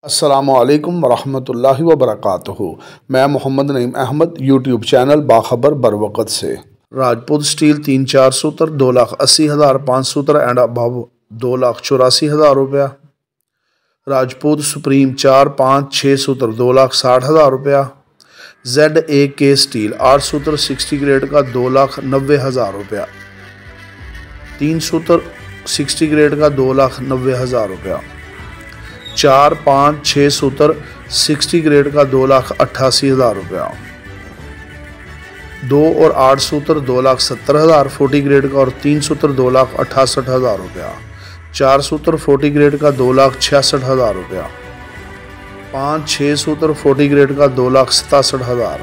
अस्सलामुअलैकुम वरहमतुल्लाहि वबरकातुहू। मैं मोहम्मद नईम अहमद यूट्यूब चैनल बाखबर बरवक़्त से। राजपूत स्टील 3-4 सूत्र 2,80,000, 5 सूत्र एंड अबव 2,84,000 रुपया। राजपूत सुप्रीम 4-5-6 सूत्र 2,60,000 रुपया। ZAK स्टील 8 सूत्र 60 ग्रेड का 2,90,000 रुपया। 3 सूत्र 60 ग्रेड का 2,90,000 रुपया। 4-5-6 सूत्र 60 ग्रेड का 2,88,000 रुपया। 2 और 8 सूत्र 2,70,000 40 ग्रेड का और 3 सूत्र 2,68,000 रुपया। 4 सूत्र 40 ग्रेड का 2,66,000 रुपया। 5-6 सूत्र 40 ग्रेड का 2,67,000।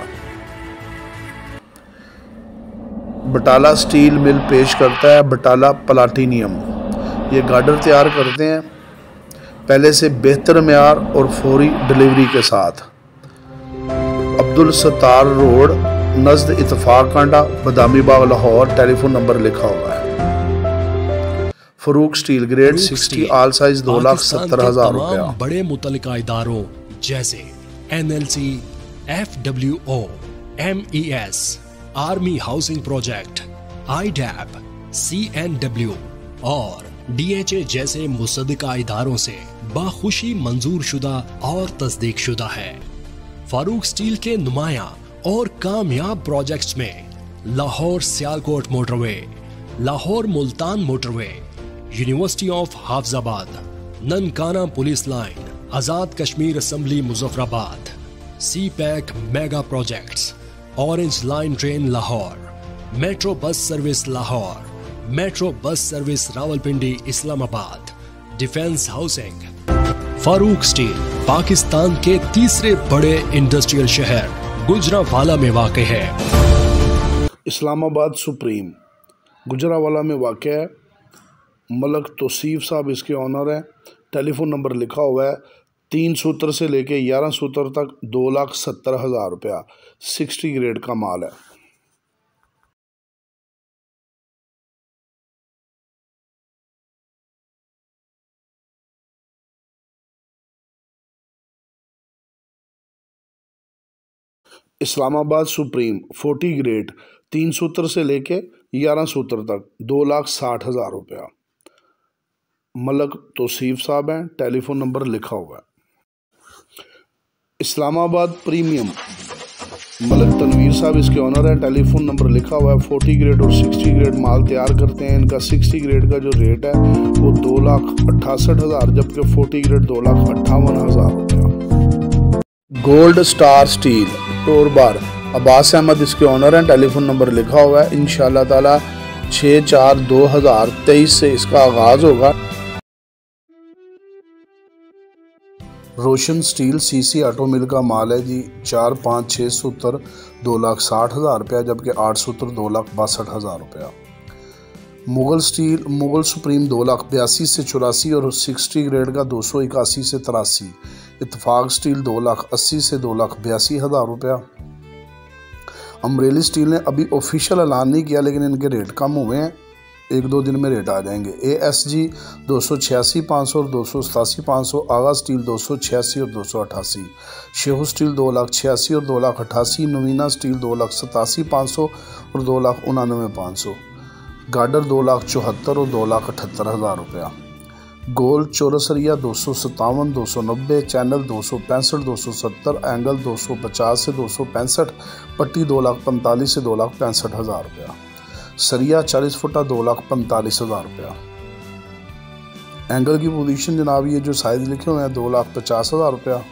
बटाला स्टील मिल पेश करता है बटाला प्लाटीनियम। ये गार्डर तैयार करते हैं पहले से बेहतर मेयार और फौरी डिलीवरी के साथ। Abdul Sattar road नज़द इत्तफाक Kanda Badami Bagh Lahore. Telephone number लिखा हुआ है। फरूक स्टील ग्रेड 60 आल साइज 2,70,000 रुपया। बड़े मुतल्लिका इदारों जैसे NLC, FWO, MES, army housing project, IDAP, CNW और DHA जैसे मुसद्दिका इदारों से बाखुशी मंजूर शुदा और तस्दीक शुदा है। फारूक स्टील के नुमाया और कामयाब प्रोजेक्ट्स में Lahore Sialkot motorway, Lahore Multan motorway, university of Hafizabad, Nankana police line, Azad Kashmir assembly Muzaffarabad, CPEC mega projects, orange line train Lahore, metro bus service Lahore, metro bus service Rawalpindi Islamabad, defence housing. Farooq steel Pakistan के तीसरे बड़े इंडस्ट्रियल शहर गुजरावाला में वाक़ है। इस्लामाबाद सुप्रीम गुजरावाला में वाक़ है। मलक तौसीफ साहब इसके ऑनर हैं। टेलीफोन नंबर लिखा हुआ है। 3 सूत्र से लेके 11 सूत्र तक 2,70,000 रुपया। 60 ग्रेड का माल है। इस्लामाबाद सुप्रीम 40 ग्रेड 3 सूत्र से लेके 11 सूत्र तक 2,60,000 रुपया। मलक तौसीफ साहब हैं। टेलीफोन नंबर लिखा हुआ है। इस्लामाबाद प्रीमियम मलक तनवीर साहब इसके ऑनर हैं। टेलीफोन नंबर लिखा हुआ है। 40 ग्रेड और 60 ग्रेड माल तैयार करते हैं। इनका 60 ग्रेड का जो रेट है वो 2,68,000 जबकि 40 ग्रेड 2,58,000 रुपया। गोल्ड स्टार स्टील टोर बार अब्बास अहमद इसके ऑनर हैं। टेलीफोन नंबर लिखा हुआ है। इंशाअल्लाह ताला 6/4/2023 से इसका आगाज होगा। रोशन स्टील CC ऑटो मिल का माल है जी। 4-5-6 सूत्र 2,60,000 रुपया जबकि 8 सूत्र 2,62,000 रुपया। मुगल स्टील मुगल सुप्रीम 2,82,000 से 84 और 60 ग्रेड का 281 से 83। इत्तफाक स्टील 2,80,000 से 2,82,000 रुपया। अमरेली स्टील ने अभी ऑफिशियल ऐलान नहीं किया लेकिन इनके रेट कम हुए हैं। 1-2 दिन में रेट आ जाएंगे। ASG 286,500 और 287,500। आगा स्टील 286 और 288। शेहू स्टील 2,86,000 और 2,88,000। नवीना स्टील 2,87,500 और 2,99,500। गार्डर 2,74,000 और 2,78,000 रुपया। गोल्ड चौरसरिया 257, 290, चैनल 265, 270, एंगल 250 से 265, पट्टी 2,45,000 से 2,65,000 रुपया। सरिया 40 फुटा 2,45,000 रुपया। एंगल की पोजीशन जनाब ये जो साइज़ लिखे हुए हैं 2,50,000 रुपया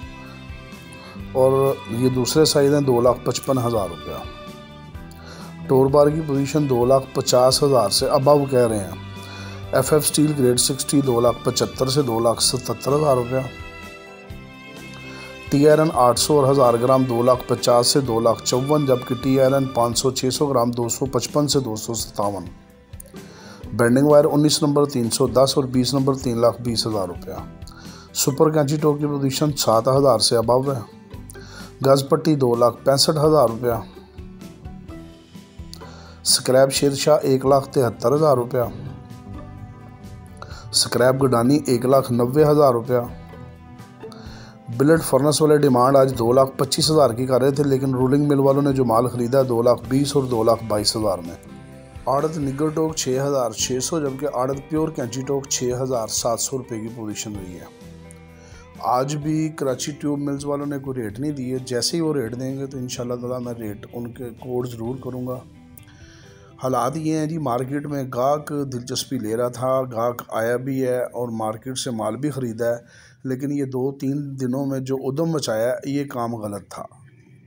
और ये दूसरे साइज़ हैं 2,55,000 रुपया। टोर बार की पोजीशन 2,50,000 से अबव कह रहे हैं। FF स्टील ग्रेड 60 2,75,000 से 2,77,000 रुपया। टी आयरन 800 और 1000 ग्राम 2,50,000 से 2,54,000 जबकि टी आयरन 500-600 ग्राम 255 से 257। बेंडिंग वायर 19 नंबर 310 और 20 नंबर 3,20,000 रुपया। सुपर कैंची टोक की पोजीशन 7,000 से अबव है। गज पट्टी 2,65,000 रुपया। स्क्रैप शेरशाह 1,73,000 रुपया। स्क्रैप गुडानी 1,90,000 रुपया। बिलेट फर्नेस वाले डिमांड आज 2,25,000 की कर रहे थे, लेकिन रूलिंग मिल वालों ने जो माल ख़रीदा 2,20,000 और 2,22,000 में। आड़त निगर टोक 6,600, जबकि आड़त प्योर कैंची टोक 6,700 रुपये की पोजीशन रही है। आज भी कराची ट्यूब मिल्स वालों ने कोई रेट नहीं दिए। जैसे ही वो रेट देंगे तो इंशाल्लाह ताला मैं रेट उनके कोड ज़रूर करूँगा। हालात ये हैं जी, मार्केट में गाहक दिलचस्पी ले रहा था, गाहक आया भी है और मार्केट से माल भी ख़रीदा है, लेकिन ये 2-3 दिनों में जो उद्यम मचाया ये काम गलत था।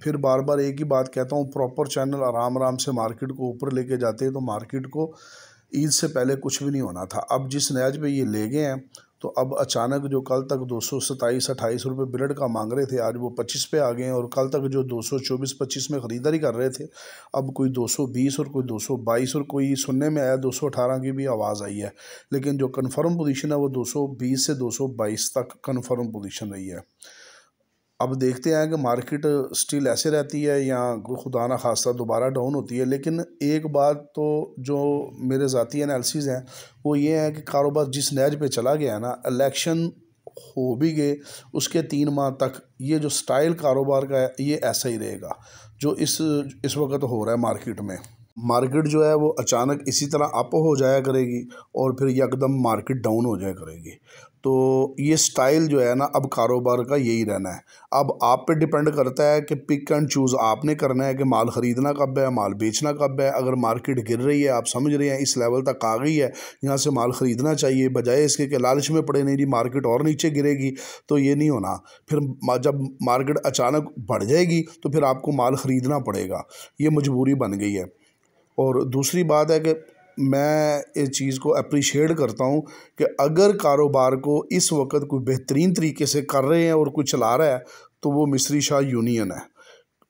फिर बार बार एक ही बात कहता हूँ, प्रॉपर चैनल आराम आराम से मार्केट को ऊपर लेके जाते हैं तो मार्केट को ईद से पहले कुछ भी नहीं होना था। अब जिस नैज पे ये ले गए हैं तो अब अचानक जो कल तक 227-28 रुपये बिलेट का मांग रहे थे, आज वो 25 पे आ गए हैं। और कल तक जो 224-25 में ख़रीदारी कर रहे थे, अब कोई 220 और कोई 222 और कोई सुनने में आया 218 की भी आवाज़ आई है, लेकिन जो कन्फर्म पोजीशन है वो 220 से 222 तक कन्फर्म पोजीशन रही है। अब देखते हैं कि मार्केट स्टिल ऐसे रहती है या खुदा ना खास्ता दोबारा डाउन होती है। लेकिन एक बात तो जो मेरे ज़ाती एनालिसिस हैं वो ये है कि कारोबार जिस नहज पे चला गया ना, इलेक्शन हो भी गए उसके 3 माह तक ये जो स्टाइल कारोबार का है ये ऐसा ही रहेगा जो इस वक्त हो रहा है मार्केट में। मार्केट जो है वो अचानक इसी तरह अप हो जाया करेगी और फिर यकदम मार्केट डाउन हो जाया करेगी। तो ये स्टाइल जो है ना अब कारोबार का यही रहना है। अब आप पे डिपेंड करता है कि पिक एंड चूज़ आपने करना है कि माल ख़रीदना कब है, माल बेचना कब है। अगर मार्केट गिर रही है, आप समझ रहे हैं इस लेवल तक आ गई है, यहाँ से माल ख़रीदना चाहिए, बजाय इसके कि लालच में पड़े नहीं जी मार्केट और नीचे गिरेगी, तो ये नहीं होना। फिर जब मार्केट अचानक बढ़ जाएगी तो फिर आपको माल ख़रीदना पड़ेगा, ये मजबूरी बन गई है। और दूसरी बात है कि मैं इस चीज़ को अप्रिशिएट करता हूँ कि अगर कारोबार को इस वक्त कोई बेहतरीन तरीके से कर रहे हैं और कोई चला रहा है तो वो मिस्री शाह यूनियन है।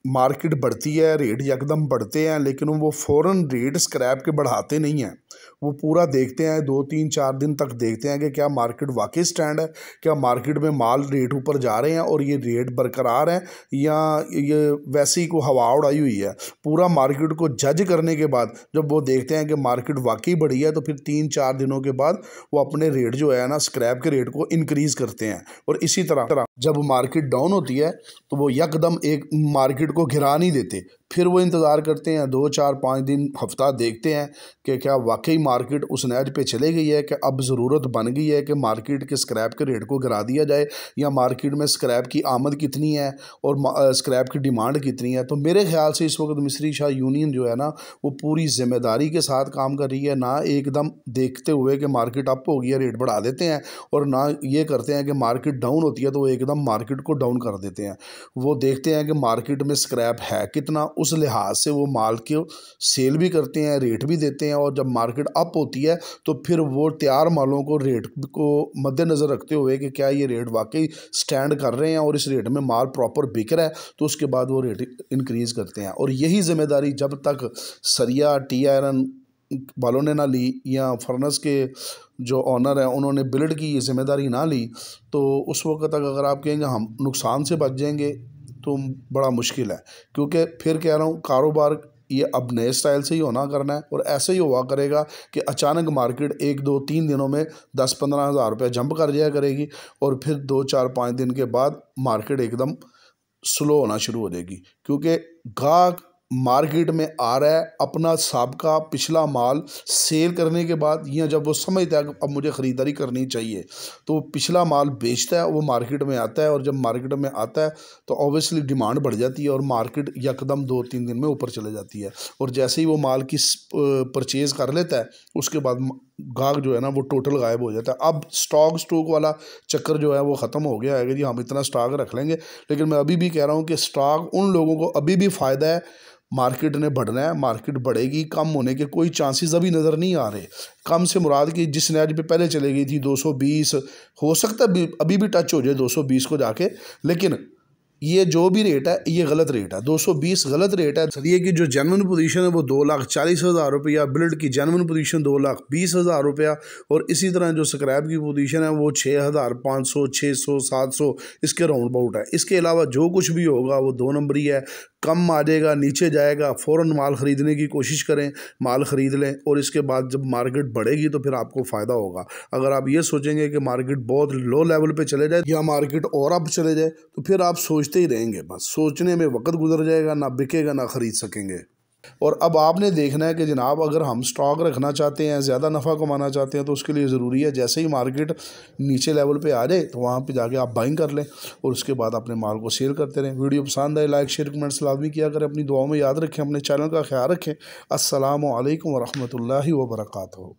मार्केट बढ़ती है, रेट यकदम बढ़ते हैं, लेकिन वो फ़ौरन रेट स्क्रैप के बढ़ाते नहीं हैं। वो पूरा देखते हैं, 2-3-4 दिन तक देखते हैं कि क्या मार्केट वाकई स्टैंड है, क्या मार्केट में माल रेट ऊपर जा रहे हैं और ये रेट बरकरार हैं या ये वैसे ही को हवा उड़ाई हुई है। पूरा मार्केट को जज करने के बाद जब वो देखते हैं कि मार्केट वाकई बढ़ी है तो फिर 3-4 दिनों के बाद वो अपने रेट जो है ना स्क्रैप के रेट को इंक्रीज़ करते हैं। और इसी तरह जब मार्केट डाउन होती है तो वो यकदम एक मार्केट को गिरा नहीं देते, फिर वो इंतज़ार करते हैं 2-4-5 दिन, हफ्ता देखते हैं कि क्या वाकई मार्केट उस नहज पे चले गई है कि अब ज़रूरत बन गई है कि मार्केट के स्क्रैप के रेट को गिरा दिया जाए, या मार्केट में स्क्रैप की आमद कितनी है और स्क्रैप की डिमांड कितनी है। तो मेरे ख्याल से इस वक्त मिस्री शाह यूनियन जो है ना वो पूरी जिम्मेदारी के साथ काम कर रही है, ना एकदम देखते हुए कि मार्केट अप हो गई है रेट बढ़ा देते हैं, और ना ये करते हैं कि मार्केट डाउन होती है तो वो एकदम मार्केट को डाउन कर देते हैं। वो देखते हैं कि मार्केट में स्क्रैप है कितना, उस लिहाज से वो माल को सेल भी करते हैं, रेट भी देते हैं, और जब मार्केट अप होती है तो फिर वो तैयार मालों को रेट को मद्देनज़र रखते हुए कि क्या ये रेट वाकई स्टैंड कर रहे हैं और इस रेट में माल प्रॉपर बिक रहा है, तो उसके बाद वो रेट इंक्रीज़ करते हैं। और यही जिम्मेदारी जब तक सरिया टी आयरन वालों ने ना ली या फर्नेस के जो ऑनर हैं उन्होंने बिल्ड की ये जिम्मेदारी ना ली, तो उस वक्त तक अगर आप कहेंगे हम नुकसान से बच जाएंगे तो बड़ा मुश्किल है। क्योंकि फिर कह रहा हूँ कारोबार ये अब नए स्टाइल से ही होना करना है, और ऐसे ही हुआ करेगा कि अचानक मार्केट 1-2-3 दिनों में 10-15 हज़ार रुपये जंप कर जाया करेगी और फिर 2-4-5 दिन के बाद मार्केट एकदम स्लो होना शुरू हो जाएगी। क्योंकि गाहक मार्केट में आ रहा है अपना साबका पिछला माल सेल करने के बाद, या जब वो समझता है कि अब मुझे ख़रीदारी करनी चाहिए तो पिछला माल बेचता है, वो मार्केट में आता है, और जब मार्केट में आता है तो ऑब्वियसली डिमांड बढ़ जाती है और मार्केट यकदम 2-3 दिन में ऊपर चले जाती है। और जैसे ही वो माल की परचेज़ कर लेता है उसके बाद गाहक जो है ना वो टोटल गायब हो जाता है। अब स्टॉक वाला चक्कर जो है वो ख़त्म हो गया है कि जी हम इतना स्टॉक रख लेंगे। लेकिन मैं अभी भी कह रहा हूँ कि स्टॉक उन लोगों को अभी भी फ़ायदा है, मार्केट ने बढ़ना है, मार्केट बढ़ेगी, कम होने के कोई चांसेस अभी नज़र नहीं आ रहे। कम से मुराद की जिस नैज पे पहले चले गई थी 220, हो सकता है अभी भी टच हो जाए 220 को जाके, लेकिन ये जो भी रेट है ये गलत रेट है, 220 गलत रेट है। सरिये की जो जेन्युइन पोजीशन है वो 2,40,000 रुपया, बिल्ड की जेन्युइन पोजीशन 2,20,000 रुपया, और इसी तरह जो स्क्रैप की पोजीशन है वो 6,500, 600, 700 इसके राउंड अबाउट है। इसके अलावा जो कुछ भी होगा वो 2 नंबरी है। कम आ जाएगा, नीचे जाएगा, फ़ौरन माल ख़रीदने की कोशिश करें, माल ख़रीद लें और इसके बाद जब मार्केट बढ़ेगी तो फिर आपको फ़ायदा होगा। अगर आप ये सोचेंगे कि मार्केट बहुत लो लेवल पे चले जाए या मार्केट और अप चले जाए तो फिर आप सोचते ही रहेंगे, बस सोचने में वक्त गुजर जाएगा, ना बिकेगा ना ख़रीद सकेंगे। और अब आपने देखना है कि जनाब अगर हम स्टॉक रखना चाहते हैं, ज़्यादा नफ़ा कमाना चाहते हैं तो उसके लिए ज़रूरी है जैसे ही मार्केट नीचे लेवल पे आ जाए तो वहाँ पे जाके आप बाइंग कर लें और उसके बाद अपने माल को सेल करते रहें। वीडियो पसंद आए लाइक शेयर कमेंट्स लाजमी किया करें, अपनी दुआओं में याद रखें, अपने चैनल का ख्याल रखें। अस्सलामु अलैकुम वरहमतुल्लाहि वबरकातुहू।